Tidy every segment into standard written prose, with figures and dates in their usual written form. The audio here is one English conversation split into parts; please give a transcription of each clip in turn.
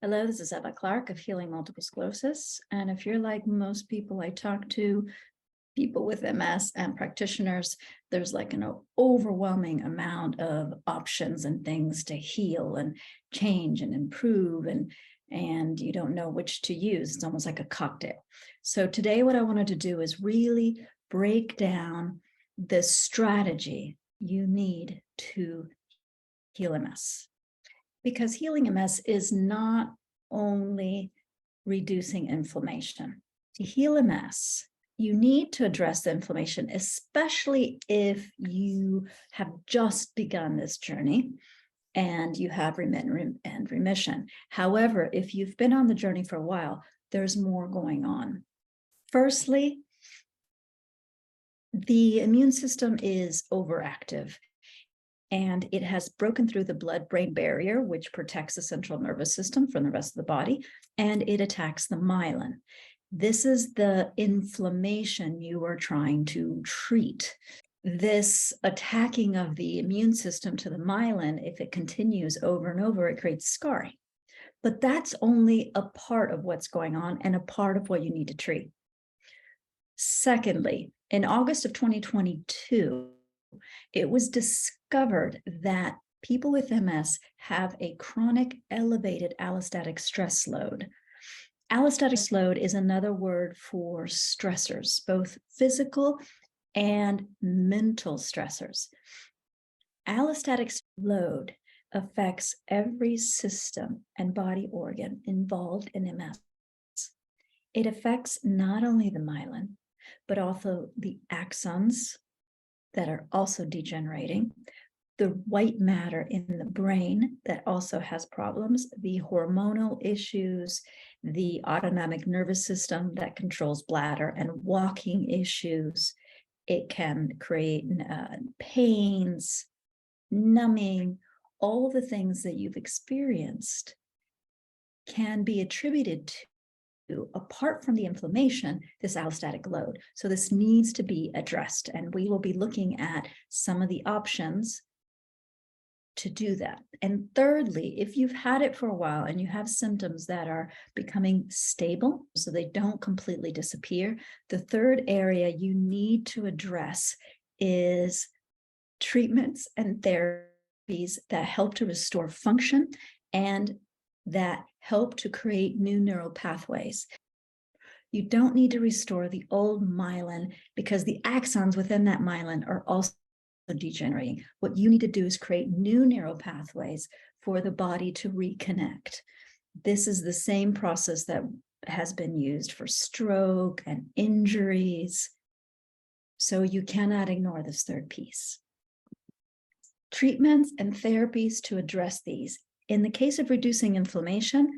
Hello, this is Eva Clark of Healing Multiple Sclerosis. And if you're like most people I talk to, people with MS and practitioners, there's like an overwhelming amount of options and things to heal and change and improve, and you don't know which to use. It's almost like a cocktail. So today what I wanted to do is really break down the strategy you need to heal MS. Because healing MS is not only reducing inflammation. To heal MS, you need to address the inflammation, especially if you have just begun this journey and you have remission and remission. However, if you've been on the journey for a while, there's more going on. Firstly, the immune system is overactive, and it has broken through the blood-brain barrier, which protects the central nervous system from the rest of the body, and it attacks the myelin. This is the inflammation you are trying to treat. This attacking of the immune system to the myelin, if it continues over and over, it creates scarring. But that's only a part of what's going on and a part of what you need to treat. Secondly, in August of 2022, it was discovered that people with MS have a chronic elevated allostatic stress load. Allostatic load is another word for stressors, both physical and mental stressors. Allostatic load affects every system and body organ involved in MS. It affects not only the myelin, but also the axons that are also degenerating, the white matter in the brain that also has problems, the hormonal issues, the autonomic nervous system that controls bladder and walking issues. It can create pains, numbing, all the things that you've experienced can be attributed to, apart from the inflammation, this allostatic load. So this needs to be addressed, and we will be looking at some of the options to do that. And thirdly, if you've had it for a while and you have symptoms that are becoming stable, so they don't completely disappear, the third area you need to address is treatments and therapies that help to restore function and that help to create new neural pathways. You don't need to restore the old myelin because the axons within that myelin are also degenerating. What you need to do is create new neural pathways for the body to reconnect. This is the same process that has been used for stroke and injuries. So you cannot ignore this third piece. Treatments and therapies to address these. In the case of reducing inflammation,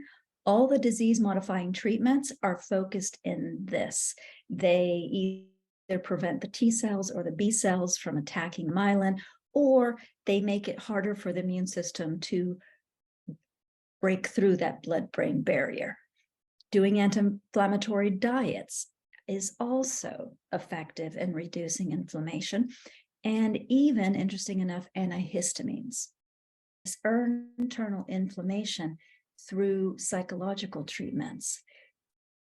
all the disease-modifying treatments are focused in this. They either prevent the T cells or the B cells from attacking myelin, or they make it harder for the immune system to break through that blood-brain barrier. Doing anti-inflammatory diets is also effective in reducing inflammation, and even, interesting enough, antihistamines. This internal inflammation through psychological treatments.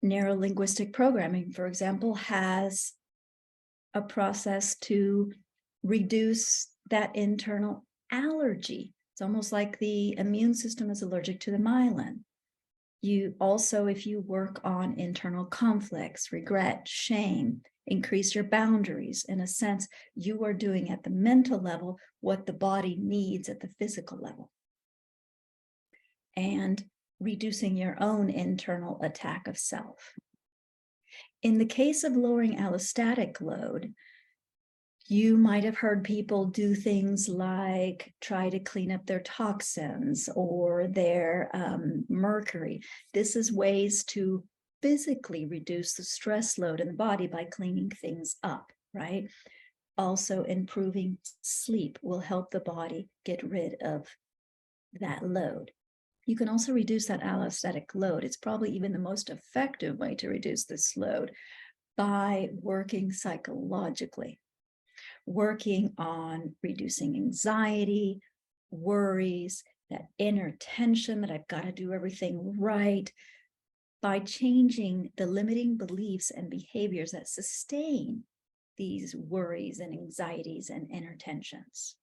Neurolinguistic programming, for example, has a process to reduce that internal allergy. It's almost like the immune system is allergic to the myelin. You also, if you work on internal conflicts, regret, shame, increase your boundaries. In a sense, you are doing at the mental level what the body needs at the physical level, and reducing your own internal attack of self. In the case of lowering allostatic load, you might have heard people do things like try to clean up their toxins or their mercury. This is ways to physically reduce the stress load in the body by cleaning things up, right? Also, improving sleep will help the body get rid of that load. You can also reduce that allostatic load. It's probably even the most effective way to reduce this load by working psychologically, working on reducing anxiety, worries, that inner tension that I've got to do everything right, by changing the limiting beliefs and behaviors that sustain these worries and anxieties and inner tensions.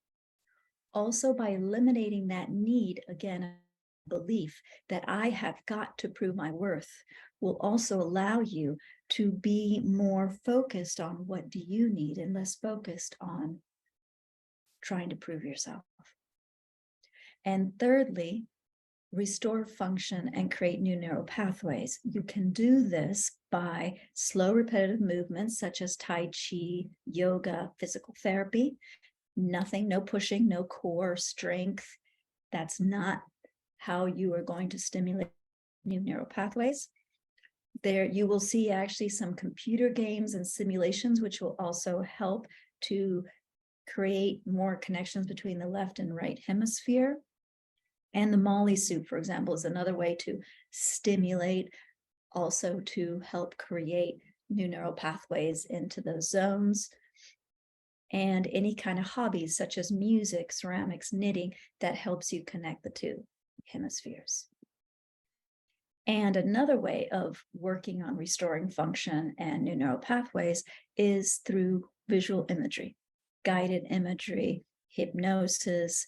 Also, by eliminating that need, again, belief that I have got to prove my worth, will also allow you to be more focused on what do you need and less focused on trying to prove yourself. And thirdly, restore function and create new neural pathways. You can do this by slow, repetitive movements such as Tai Chi, yoga, physical therapy. Nothing, no pushing, no core strength. That's not how you are going to stimulate new neural pathways. There, you will see actually some computer games and simulations, which will also help to create more connections between the left and right hemisphere. And the Molly soup, for example, is another way to stimulate, also to help create new neural pathways into those zones. And any kind of hobbies such as music, ceramics, knitting, that helps you connect the two hemispheres. And another way of working on restoring function and new neural pathways is through visual imagery, guided imagery, hypnosis.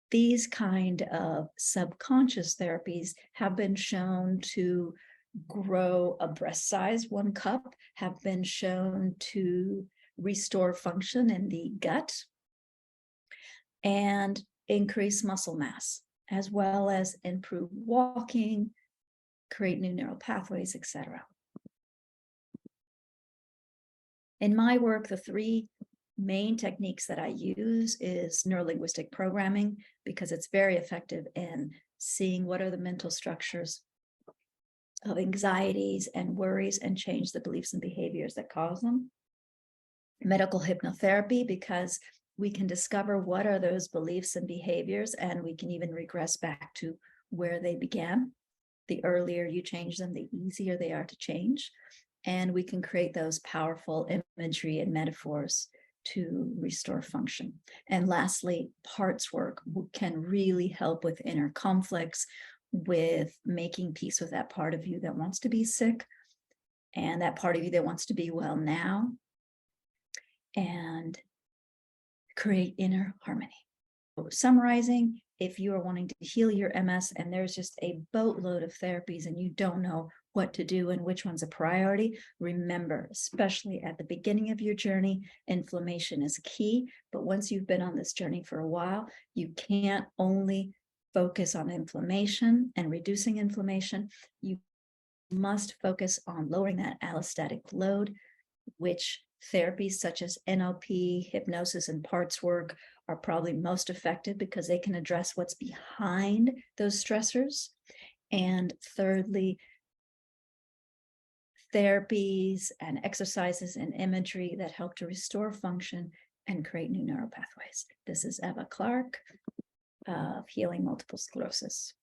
These kind of subconscious therapies have been shown to grow a breast size, 1 cup, have been shown to restore function in the gut and increase muscle mass, as well as improve walking, create new neural pathways, etc. In my work, the 3 main techniques that I use is neurolinguistic programming, because it's very effective in seeing what are the mental structures of anxieties and worries and change the beliefs and behaviors that cause them. Medical hypnotherapy, because we can discover what are those beliefs and behaviors, and we can even regress back to where they began. The earlier you change them, the easier they are to change. And we can create those powerful imagery and metaphors to restore function. And lastly, parts work can really help with inner conflicts, with making peace with that part of you that wants to be sick and that part of you that wants to be well now, and create inner harmony. So summarizing, if you are wanting to heal your MS and there's just a boatload of therapies and you don't know what to do and which one's a priority, remember, especially at the beginning of your journey, inflammation is key. But once you've been on this journey for a while, you can't only focus on inflammation and reducing inflammation. You must focus on lowering that allostatic load, which therapies such as NLP, hypnosis, and parts work are probably most effective because they can address what's behind those stressors. And thirdly, therapies and exercises and imagery that help to restore function and create new neural pathways. This is Eva Clark of Healing Multiple Sclerosis.